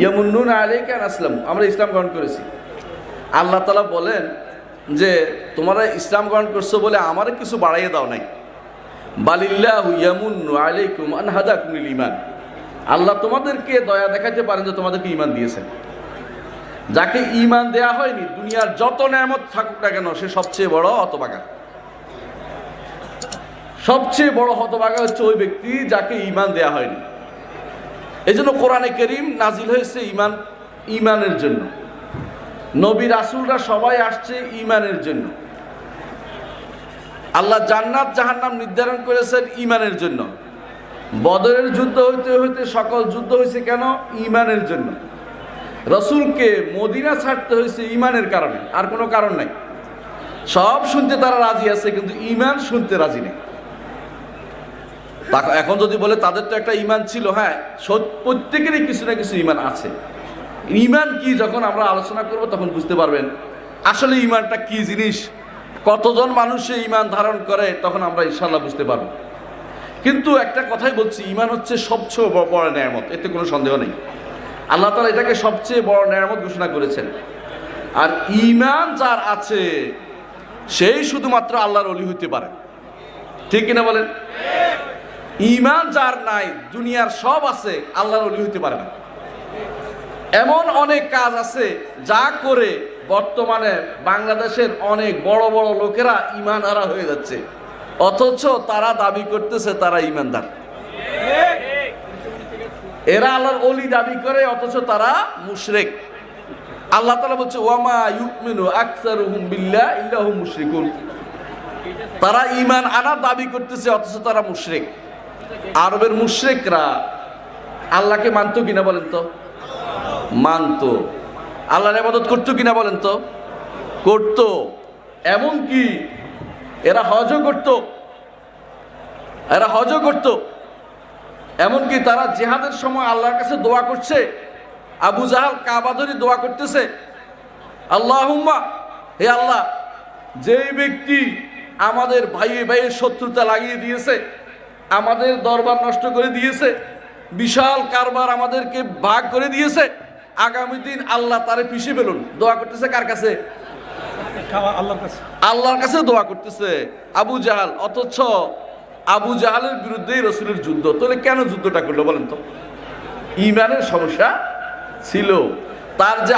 ইয়ামুন্নুনা আলাইকা আন আসলামু, আমরা ইসলাম গ্রহণ করেছি। আল্লাহ তাআলা বলেন যে তোমরা ইসলাম গ্রহণ করছো বলে আমারে কিছু বাড়াইয়ে দাও নাই। বালিল্লাহু ইয়ামুন্নু আলাইকুম আন হাদাকুমুল ঈমান, আল্লাহ তোমাদেরকে দয়া দেখাতে পারেন যে তোমাদেরকে ঈমান দিয়েছেন। যাকে ঈমান দেয়া হয়নি, দুনিয়ার যত নেয়ামত থাকুক না কেন, সে সবচেয়ে বড় হতভাগা। সবচেয়ে বড় হতভাগা হচ্ছে ওই ব্যক্তি যাকে ঈমান দেয়া হয়নি। এই জন্য কোরআনে কারীম নাজিল হয়েছে ঈমানের জন্য। নবী রাসূলরা সবাই আসছে ঈমানের জন্য। আল্লাহ জান্নাত জাহান্নাম নির্ধারণ করেছেন ঈমানের জন্য। বদরের যুদ্ধ হইতে হইতে সকল যুদ্ধ হয়েছে কেন? ঈমানের জন্য। রাসূলকে মদিনা ছাড়তে হয়েছে ঈমানের কারণে, আর কোনো কারণ নাই। সব শুনতে তারা রাজি আছে, কিন্তু ঈমান শুনতে রাজি নেই। এখন যদি বলে তাদের তো একটা ঈমান ছিল, হ্যাঁ, প্রত্যেকেরই কিছু না কিছু ঈমান আছে। ঈমান কি যখন আমরা আলোচনা করব তখন বুঝতে পারবেন আসলে ঈমানটা কি জিনিস, কতজন মানুষে ঈমান ধারণ করে, তখন আমরা ইনশাআল্লাহ বুঝতে পারব। কিন্তু একটা কথাই বলছি, ঈমান হচ্ছে সবচেয়ে বড় নেয়ামত, এতে কোনো সন্দেহ নেই। আল্লাহ তাআলা এটাকে সবচেয়ে বড় নেয়ামত ঘোষণা করেছেন। আর ঈমান যার আছে সেই শুধুমাত্র আল্লাহর ওলি হইতে পারে, ঠিক কিনা বলেন? ঈমান যার নাই, দুনিয়ার সব আছে, আল্লাহর ওলি হইতে পারে না। এমন অনেক কাজ আছে যা করে বর্তমানে বাংলাদেশের অনেক বড় বড় লোকেরা ঈমান হারা হয়ে যাচ্ছে, অথচ তারা দাবি করতেছে তারা ঈমানদার। এরা আল্লাহর ওলি দাবি করে, অথচ তারা মুশরিক। আল্লাহ তাআলা বলছে ওয়ামা ইউমিনু আকসারুহুম বিল্লাহি ইল্লা হুম মুশরিকুন, তারা ঈমান আনার দাবি করতেছে অথচ তারা মুশরিক। আরবের মুশরিকরা আল্লাহকে মানতো কিনা বলেন তো? মানতো। আল্লাহর ইবাদত করতো কিনা বলেন তো? করতো। এমনকি এরা হজও করতো। এমনকি তারা জিহাদের সময় আল্লাহর কাছে দোয়া করছে। আবু জাহাল কাবা ধরে দোয়া করতেছে, আল্লাহুম্মা, হে আল্লাহ, যেই ব্যক্তি আমাদের ভাইয়ে ভাইয়ের শত্রুতা লাগিয়ে দিয়েছে, আমাদের দরবার নষ্ট করে দিয়েছে, বিশাল কারবার আমাদেরকে ভাগ করে দিয়েছে, আগামী দিন আল্লাহ তারে পিছিয়ে ফেলুন। দোয়া করতেছে কার কাছে? আল্লাহর কাছে দোয়া করতেছে আবু জাহাল। অথচ আবু জাহালের বিরুদ্ধেই রাসূলের যুদ্ধ। তাহলে কেন যুদ্ধটা করলো বলেন তো? ঈমানের সমস্যা ছিল তার। যে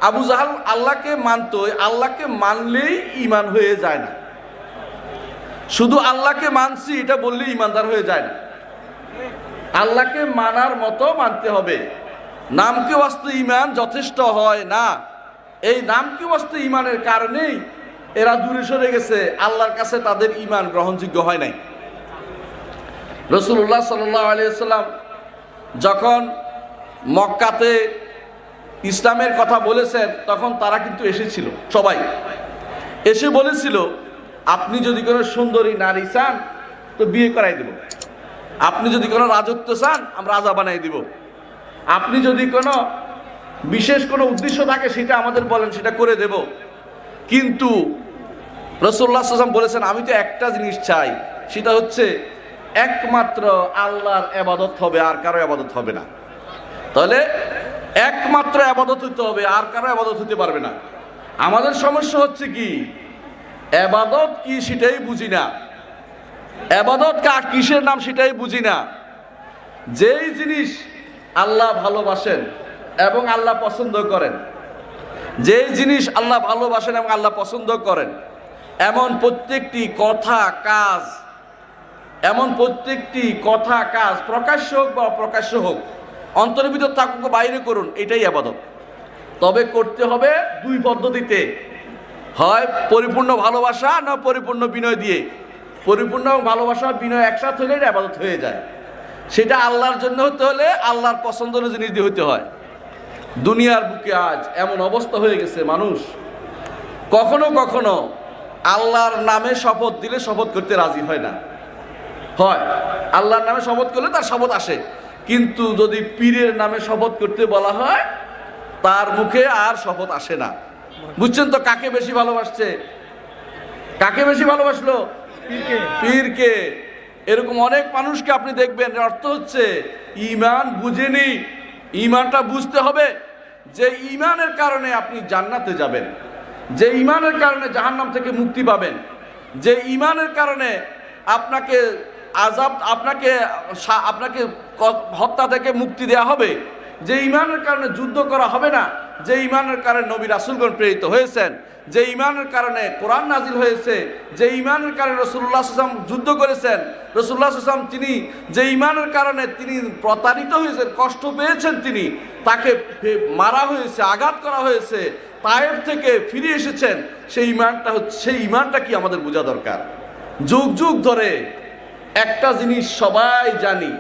আবু জাহাল আল্লাহকে মানতো, আল্লাহকে মানলেই ঈমান হয়ে যায় না। শুধু আল্লাহকে মানছি এটা বললেই ঈমানদার হয়ে যায় না, আল্লাহকে মানার মতো মানতে হবে। নামকে ওয়াস্তে ঈমান যথেষ্ট হয় না। এই নামকে ওয়াস্তে ঈমানের কারণেই এরা দূরে সরে গেছে, আল্লাহর কাছে তাদের ঈমান গ্রহণযোগ্য হয় নাই। রাসূলুল্লাহ সাল্লাল্লাহু আলাইহি ওয়াসাল্লাম যখন মক্কাতে ইসলামের কথা বলেছেন, তখন তারা কিন্তু এসেছিল, সবাই এসে বলেছিল, আপনি যদি কোনো সুন্দরী নারী চান তো বিয়ে করাই দেব, আপনি যদি কোনো রাজত্ব চান আমরা রাজা বানাই দিব, আপনি যদি কোনো বিশেষ কোনো উদ্দেশ্য থাকে সেটা আমাদের বলেন, সেটা করে দেব। কিন্তু রাসূলুল্লাহ সাল্লাল্লাহু আলাইহি ওয়াসাল্লাম বলেছেন, আমি তো একটা জিনিস চাই, সেটা হচ্ছে একমাত্র আল্লাহর ইবাদত হবে, আর কারো ইবাদত হবে না। তাহলে একমাত্র ইবাদত হতে হবে, আর কারো ইবাদত হতে পারবে না। আমাদের সমস্যা হচ্ছে কি, ইবাদত কি সেটাই বুঝি না, ইবাদত কিসের নাম সেটাই বুঝি না। যেই জিনিস আল্লাহ ভালোবাসেন এবং আল্লাহ পছন্দ করেন, যেই জিনিস আল্লাহ ভালোবাসেন এবং আল্লাহ পছন্দ করেন, এমন প্রত্যেকটি কথা কাজ প্রকাশ্য হোক বা অপ্রকাশ্য হোক, অন্তরের ভিতর থাকুক বাইরে করুন, এটাই ইবাদত। তবে করতে হবে দুই পদ্ধতিতে, হয় পরিপূর্ণ ভালোবাসা না পরিপূর্ণ বিনয় দিয়ে। পরিপূর্ণ ভালোবাসা বিনয় একসাথে হলে এটা ইবাদত হয়ে যায়। সেটা আল্লাহর জন্য হতে হলে আল্লাহর পছন্দের জিনিস দিয়ে হতে হয়। দুনিয়ার বুকে আজ এমন অবস্থা হয়ে গেছে, মানুষ কখনো কখনো আল্লাহর নামে শপথ দিলে শপথ করতে রাজি হয় না। হয় আল্লাহর নামে শপথ করলে তার শপথ আসে, কিন্তু যদি পীরের নামে শপথ করতে বলা হয় তার মুখে আর শপথ আসে না। বুঝছেন তো কাকে বেশি ভালোবাসছে? কাকে বেশি ভালোবাসলো? পীরকে। এরকম অনেক মানুষকে আপনি দেখবেন, অর্থ হচ্ছে ঈমান বুঝেনি, ইমানটা বুঝতে হবে যে ইমানের কারণে আপনি জান্নাতে যাবেন, যে ইমানের কারণে জাহান্নাম থেকে মুক্তি পাবেন, যে ইমানের কারণে আপনাকে আপনাকে হত্যা থেকে মুক্তি দেওয়া হবে, যে ইমানের কারণে যুদ্ধ করা হবে না, যে ইমানের কারণে নবী রাসূলগণ প্রেরিত হয়েছেন, যে ইমানের কারণে কোরআন নাজিল হয়েছে, যে ইমানের কারণে রাসূলুল্লাহ সাল্লাল্লাহু আলাইহি ওয়াসাল্লাম যুদ্ধ করেছেন, রাসূলুল্লাহ সাল্লাল্লাহু আলাইহি ওয়াসাল্লাম তিনি যে ইমানের কারণে তিনি প্রতারিত হয়েছেন, কষ্ট পেয়েছেন, তিনি তাকে মারা হয়েছে, আঘাত করা হয়েছে, তায়েফ থেকে ফিরে এসেছেন, সেই ইমানটা কি আমাদের বোঝা দরকার। যুগ যুগ ধরে একটা জিনিস সবাই জানি,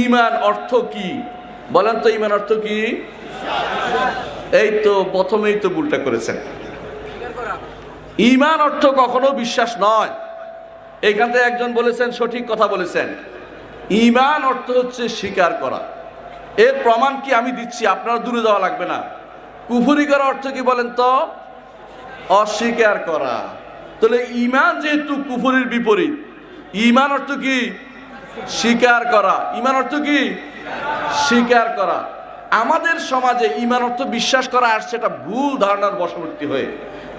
ঈমান অর্থ কি বলেন তো? ঈমান অর্থ কি? এই তো প্রথমেই তো ভুলটা করেছেন। ঈমান অর্থ কখনো বিশ্বাস নয়। এইখান থেকে একজন বলেছেন, সঠিক কথা বলেছেন, ঈমান অর্থ হচ্ছে স্বীকার করা। এর প্রমাণ কি আমি দিচ্ছি, আপনারা দূরে যাওয়া লাগবে না। কুফরি করা অর্থ কি বলেন তো? অস্বীকার করা। তাহলে ঈমান যেহেতু কুফরির বিপরীত, ঈমান অর্থ কি? স্বীকার করা। ঈমান অর্থ কি? স্বীকার করা। আমাদের সমাজে ঈমান অর্থ বিশ্বাস করা আর সেটা ভুল ধারণার বশবর্তী হয়ে,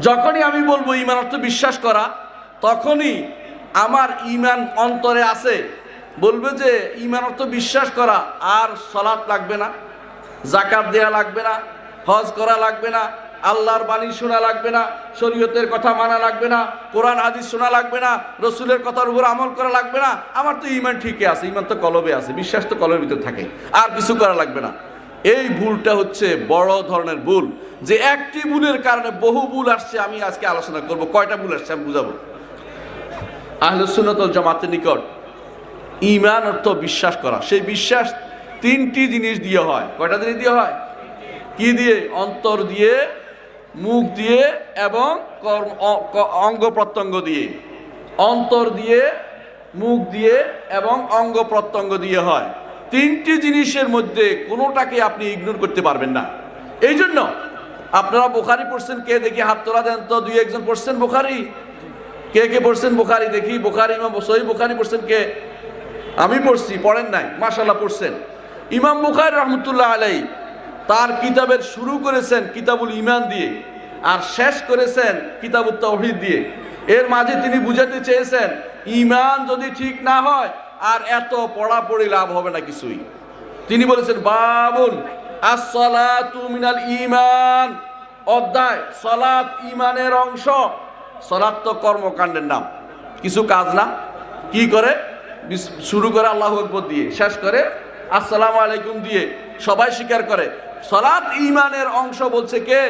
যখনই আমি বলবো ঈমান অর্থ বিশ্বাস করা, তখনই আমার ঈমান অন্তরে আছে বলবে যে ঈমান অর্থ বিশ্বাস করা, আর সালাত লাগবে না, যাকাত দেয়া লাগবে না, হজ করা লাগবে না, আল্লাহর বাণী শোনা লাগবে না, শরীয়তের কথা মানা লাগবে না, কোরআন হাদিস শোনা লাগবে না, রসুলের কথার উপর আমল করা লাগবে না, আমার তো ঈমান ঠিকই আছে, ঈমান তো কলবে আছে, বিশ্বাস তো কলবের ভিতরে থাকে, আর কিছু করা লাগবে না। এই ভুলটা হচ্ছে বড় ধরনের ভুল, যে একটি ভুলের কারণে বহু ভুল আসছে। আমি আজকে আলোচনা করব কয়টা ভুল আসছে আমি বুঝাবো। আহলুস সুন্নাত ওয়াল জামাতের নিকট ঈমান অর্থ বিশ্বাস করা, সেই বিশ্বাস তিনটি জিনিস দিয়ে হয়। কয়টা জিনিস দিয়ে হয়? কি দিয়ে? অন্তর দিয়ে, মুখ দিয়ে এবং অঙ্গ প্রত্যঙ্গ দিয়ে। অন্তর দিয়ে, মুখ দিয়ে এবং অঙ্গ প্রত্যঙ্গ দিয়ে হয়। তিনটি জিনিসের মধ্যে কোনোটাকে আপনি ইগনোর করতে পারবেন না। এই জন্য আপনারা বুখারী পড়ছেন, কে দেখি হাত তোলা দেন তো, দুই একজন পড়ছেন বুখারী? কে কে পড়ছেন বুখারী দেখি? বুখারী, ইমাম সহিহ বুখারী পড়ছেন কে? আমি পড়ছি, পড়েন নাই? মাশাআল্লাহ পড়ছেন। ইমাম বুখারী রাহমাতুল্লাহ আলাইহি তার কিতাবের শুরু করেছেন কিতাবুল ঈমান দিয়ে, আর শেষ করেছেন কিতাবুত তাওহীদ দিয়ে। এর মাঝে তিনি বুঝাতে চেয়েছেন ঈমান যদি ঠিক না হয় আর এত পড়াপড়ি লাভ হবে না কিছুই। তিনি বলেছেন বাবুন আস-সালাতু মিনাল ঈমান, অধ্যায় সালাত ঈমানের অংশ। সালাত তো কর্মকাণ্ডের নাম, কিছু কাজ না। কি করে? শুরু করে আল্লাহু আকবার দিয়ে, শেষ করে আসসালামু আলাইকুম দিয়ে, সবাই স্বীকার করে সালাত ঈমানের অংশ। বলছে কে?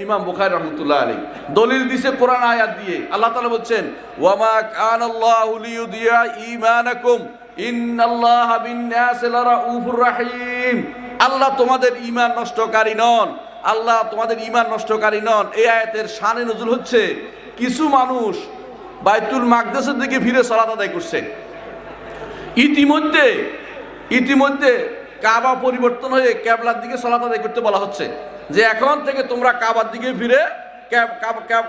ইমাম বুখারী রাহমাতুল্লাহ আলাইহি। দলিল দিছে কোরআন আয়াত দিয়ে। আল্লাহ তাআলা বলছেন ওয়ামা কানাল্লাহু লিইউদিয়া ঈমানাকুম ইন্নাল্লাহা বিন-নাসি লারাউফুর রাহিম। আল্লাহ তোমাদের ঈমান নষ্টকারী নন, আল্লাহ তোমাদের ঈমান নষ্টকারী নন। এই আয়াতের শানে নজুল হচ্ছে কিছু মানুষ বাইতুল মাকদেসের দিকে ফিরে সালাত আদায় করছে। ইতিমধ্যে কাবা পরিবর্তন হয়ে কিবলার দিকে সালাত আদায় করতে বলা হচ্ছে, যে এখন থেকে তোমরা কাবার দিকে ফিরে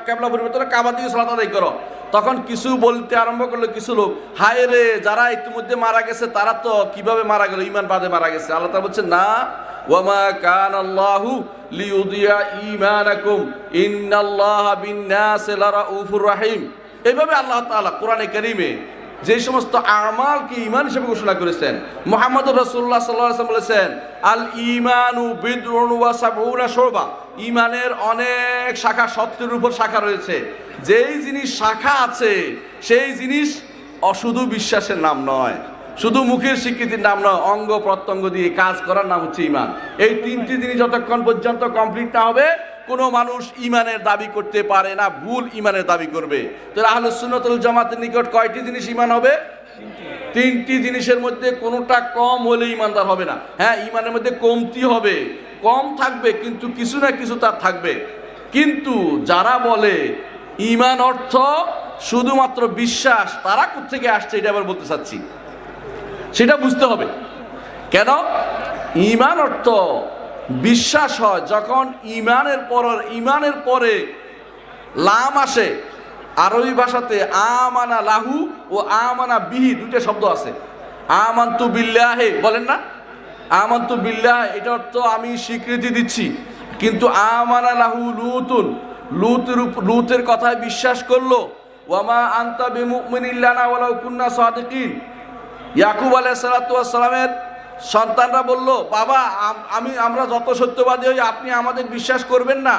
কিবলা পরিবর্তন কাবার দিকে সালাত আদায় করো। তখন কিছু বলতে আরম্ভ করলো কিছু লোক, হায় রে, যারা ইতিমধ্যে মারা গেছে তারা তো কিভাবে মারা গেল? ঈমান বাদে মারা গেছে। আল্লাহ তাআলা বলছেন না, ওয়ামা কানাল্লাহু লিইউদিয়া ঈমানাকুম ইন্নাল্লাহা বিন-নাসি লারাউফুর রাহিম। এইভাবে আল্লাহ তাআলা কোরআনে কারীমে যে সমস্ত আমালকে ঈমান হিসেবে ঘোষণা করেছেন, মুহাম্মদুর রাসূলুল্লাহ সাল্লাল্লাহু আলাইহি ওয়াসাল্লাম বলেছেন আল ঈমানু বিদউন ওয়া সাবউনা শুবা। ঈমানের অনেক শাখা, 70-এর উপর শাখা রয়েছে। যেই জিনিস শাখা আছে সেই জিনিস শুধু বিশ্বাসের নাম নয়, শুধু মুখের স্বীকৃতির নাম নয়, অঙ্গ প্রত্যঙ্গ দিয়ে কাজ করার নাম হচ্ছে ঈমান। এই তিনটি জিনিস যতক্ষণ পর্যন্ত কমপ্লিট না হবে কোনো মানুষ ঈমানের দাবি করতে পারে না, ভুল ঈমানের দাবি করবে। তো আহলুস সুন্নাত ওয়াল জামাতের নিকট কয়টি জিনিস ঈমান হবে? তিনটি জিনিসের মধ্যে কোনোটা কম হলে ঈমানদার হবে না। হ্যাঁ, ঈমানের মধ্যে কমতি হবে, কম থাকবে, কিন্তু কিছু না কিছু তার থাকবে। কিন্তু যারা বলে ঈমান অর্থ শুধুমাত্র বিশ্বাস, তারা কোত্থেকে আসছে এটা আবার বলতে চাচ্ছি, সেটা বুঝতে হবে। কেন? ঈমান অর্থ বিশ্বাস হয় যখন ঈমানের পরে লাম আসে। আরবি ভাষাতে আমানা লাহু ও আমানা বিহি দুইটা শব্দ আছে। আমানতু বিল্লাহি বলেন না, আমানতু বিল্লাহ এটা অর্থ আমি স্বীকৃতি দিচ্ছি, কিন্তু আমানা লাহু লুতুন, লুতের কথায় বিশ্বাস করলো। ওয়ামা আনতা বিমুমিনিন লানা ওয়ালাউ কুন্না সাদিকিন, ইয়াকুব আলাইহিস সালাতু ওয়াস সালামের সন্তানরা বলল, বাবা আমরা যত সত্যবাদী হই আপনি আমাদের বিশ্বাস করবেন না।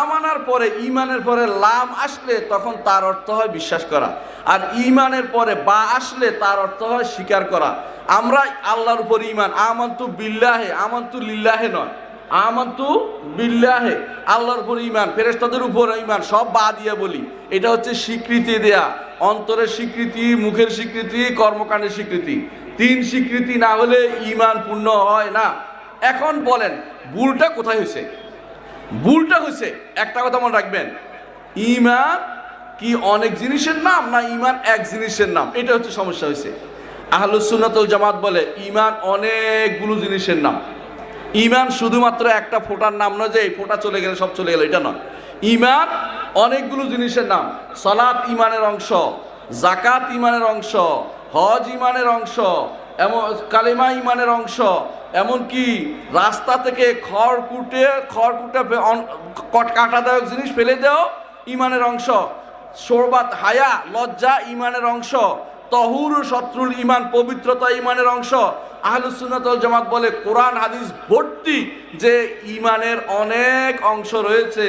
আমানার পরে ঈমানের পরে লাম আসলে তখন তার অর্থ হয় বিশ্বাস করা, আর ঈমানের পরে বা আসলে তার অর্থ হয় স্বীকার করা। আমরা আল্লাহর উপর ঈমান, আমানতু বিল্লাহে, আমানতু লিল্লাহে নয়, আমানতু বিল্লাহে আল্লাহর উপর ঈমান, ফেরেশতাদের উপর ঈমান, সব বা দিয়ে বলি। এটা হচ্ছে স্বীকৃতি দেয়া, অন্তরের স্বীকৃতি, মুখের স্বীকৃতি, কর্মকাণ্ডের স্বীকৃতি। তিন স্বীকৃতি না হলে ঈমান পূর্ণ হয় না। এখন বলেন ভুলটা কোথায় হয়েছে? ভুলটা হয়েছে, একটা কথা মনে রাখবেন, ঈমান কি অনেক জিনিসের নাম না ঈমান এক জিনিসের নাম? এটা হচ্ছে সমস্যা হয়েছে। আহলুস সুন্নাত ওয়াল জামাত বলে ঈমান অনেকগুলো জিনিসের নাম। ঈমান শুধুমাত্র একটা ফোঁটার নাম নয় যে এই ফোঁটা চলে গেলে সব চলে গেল, এটা নয়। ঈমান অনেকগুলো জিনিসের নাম। সালাত ঈমানের অংশ, যাকাত ঈমানের অংশ, হজ ঈমানের অংশ, এমন কালেমা ঈমানের অংশ, এমনকি রাস্তা থেকে খড়কুটে কাঁটাদায়ক জিনিস ফেলে দেও ঈমানের অংশ, শোরবাত হায়া লজ্জা ঈমানের অংশ, তহুর শত্রুল ঈমান পবিত্রতা ঈমানের অংশ। আহলুস সুন্নাত ওয়াল জামাত বলে কোরআন হাদিস ভর্তি যে ঈমানের অনেক অংশ রয়েছে,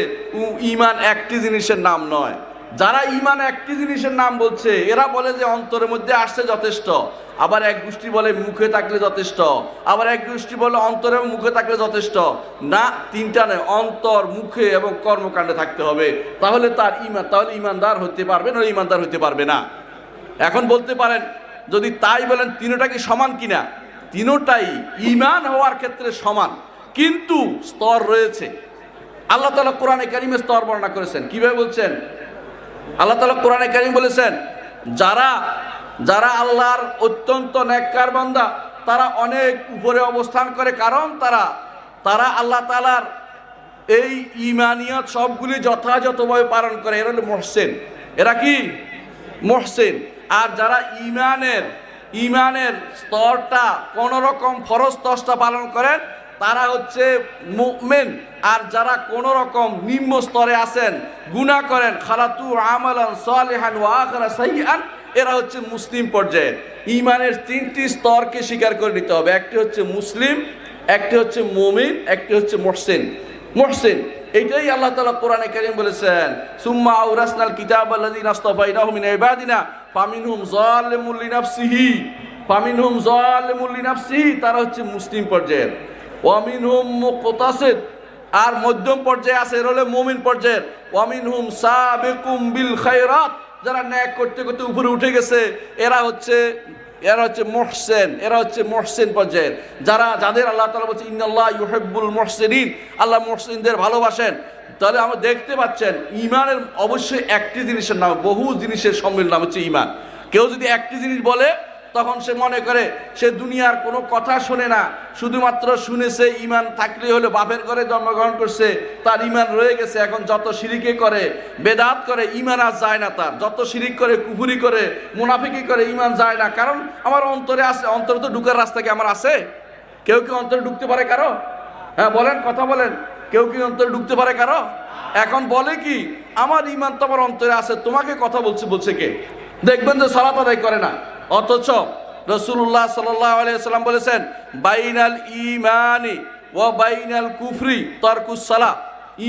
ঈমান একটি জিনিসের নাম নয়। যারা ঈমান একটি জিনিসের নাম বলছে এরা বলে যে অন্তরের মধ্যে আসছে যথেষ্ট, আবার এক গোষ্ঠী বলে মুখে থাকলে যথেষ্ট, আবার এক গোষ্ঠী বলে অন্তরে মুখে থাকলে যথেষ্ট। না, তিনটা নয়, অন্তর, মুখে এবং কর্মকাণ্ডে থাকতে হবে, তাহলে তার ঈমান, তাহলে ঈমানদার হতে পারবে না, ঈমানদার হতে পারবে না। এখন বলতে পারেন যদি তাই বলেন তিনটা কি সমান কিনা? তিনটাই ঈমান হওয়ার ক্ষেত্রে সমান, কিন্তু স্তর রয়েছে। আল্লাহ তাআলা কোরআনে কারীমে স্তর বর্ণনা করেছেন। কিভাবে বলছেন? আল্লাহ তাআলা কোরআনে কারীম বলেছেন, যারা আল্লাহর অত্যন্ত নেককার বান্দা তারা অনেক উপরে অবস্থান করে, কারণ তারা আল্লাহ তাআলার এই ঈমানিয়ত সবগুলি যথাযথভাবে পালন করে। এরা হলো মুহসিন। এরা কি? মুহসিন। আর যারা ঈমানের স্তরটা কোনো রকম ফরজ দশটা পালন করেন তারা হচ্ছে মুমিন। আর যারা কোনো রকম নিম্ন স্তরে আছেন, গুনাহ করেন, খালাতু আমালান সালিহান ওয়া আখরা সাইয়্যান, এরা হচ্ছে মুসলিম পর্যায়ের। ঈমানের তিনটি স্তরকে স্বীকার করে নিতে হবে, একটি হচ্ছে মুসলিম, একটি হচ্ছে মুমিন, একটি হচ্ছে মুহসিন। এইটাই আল্লাহ তাআলা কোরআনে কারীম বলেছেন, সুম্মা আওরাসনাল কিতাবাল্লাযীনা আসতাফাইনাহুম মিন ইবাদিনা ফামিনহুম যালিমুল লিনাফসিহি, তারা হচ্ছে মুসলিম পর্যায়ের। ওয়া মিনহুম মুকতাসিদ, আর মধ্যম পর্যায়ে আছে, এরা হলো মুমিন পর্যায়ের। ওয়া মিনহুম সাবিকুম বিল খায়রাত, যারা ন্যায় করতে করতে উপরে উঠে গেছে এরা হচ্ছে মুহসিন, এরা হচ্ছে মুহসিন পর্যায়ের। যাদের আল্লাহ তাআলা বলছে ইন্নাল্লাহ ইউহিব্বুল মুহসিনিন, আল্লাহ মুহসিনদের ভালোবাসেন। তাহলে আমরা দেখতে পাচ্ছেন ঈমানের অবশ্যই একটি জিনিসের নাম, বহু জিনিসের সম্মিলন নাম হচ্ছে ঈমান। কেউ যদি একটি জিনিস বলে তখন সে মনে করে সে দুনিয়ার কোনো কথা শোনে না, শুধুমাত্র শুনেছে, ঈমান থাকলেই হলো, বাপের ঘরে জন্মগ্রহণ করছে, তার ঈমান রয়ে গেছে। এখন যত শিরিকে করে, বেদাত করে, ঈমান আর যায় না তার। যত শিরিক করে, কুফরি করে, মুনাফিকি করে, ঈমান যায় না। কারণ আমার অন্তরে আছে, অন্তরে তো ঢুকার রাস্তা কি আমার আছে? কেউ কি অন্তরে ঢুকতে পারে কারো? হ্যাঁ বলেন, কথা বলেন, কেউ কি অন্তরে ঢুকতে পারে কারো? এখন বলে কি আমার ঈমান তো আমার অন্তরে আছে, তোমাকে কথা বলছে কে? দেখবেন যে সালাত আদায় করে না, অথচ রাসূলুল্লাহ সাল্লাল্লাহু আলাইহি ওয়াসাল্লাম বলেছেন বাইনাল ঈমানি ওয়া বাইনাল কুফরি তারকুস সালাহ,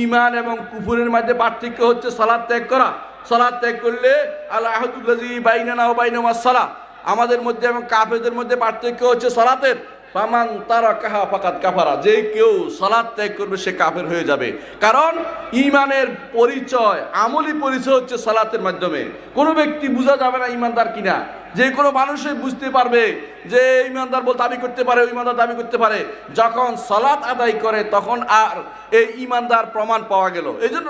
ঈমান এবং কুফরের মধ্যে পার্থক্য হচ্ছে সালাত ত্যাগ করা। সালাত ত্যাগ করলে আল আহদুল্লাযী বাইনানা ওয়া বাইনাহুমাস সালাহ, আমাদের মধ্যে এবং কাফেরদের মধ্যে পার্থক্য হচ্ছে সালাতের। ফামান তারাকাহা ফাকাদ কাফারা, যে কেউ সালাত ত্যাগ করবে সে কাফের হয়ে যাবে। কারণ ঈমানের পরিচয়, আমলি পরিচয় হচ্ছে সালাতের মাধ্যমে। কোনো ব্যক্তি বোঝা যাবে না ঈমানদার কিনা, যে কোনো মানুষই বুঝতে পারবে যে ঈমানদার বল দাবি করতে পারে, ঈমানদার দাবি করতে পারে যখন সালাত আদায় করে, তখন আর এই ঈমানদার প্রমাণ পাওয়া গেল। এই জন্য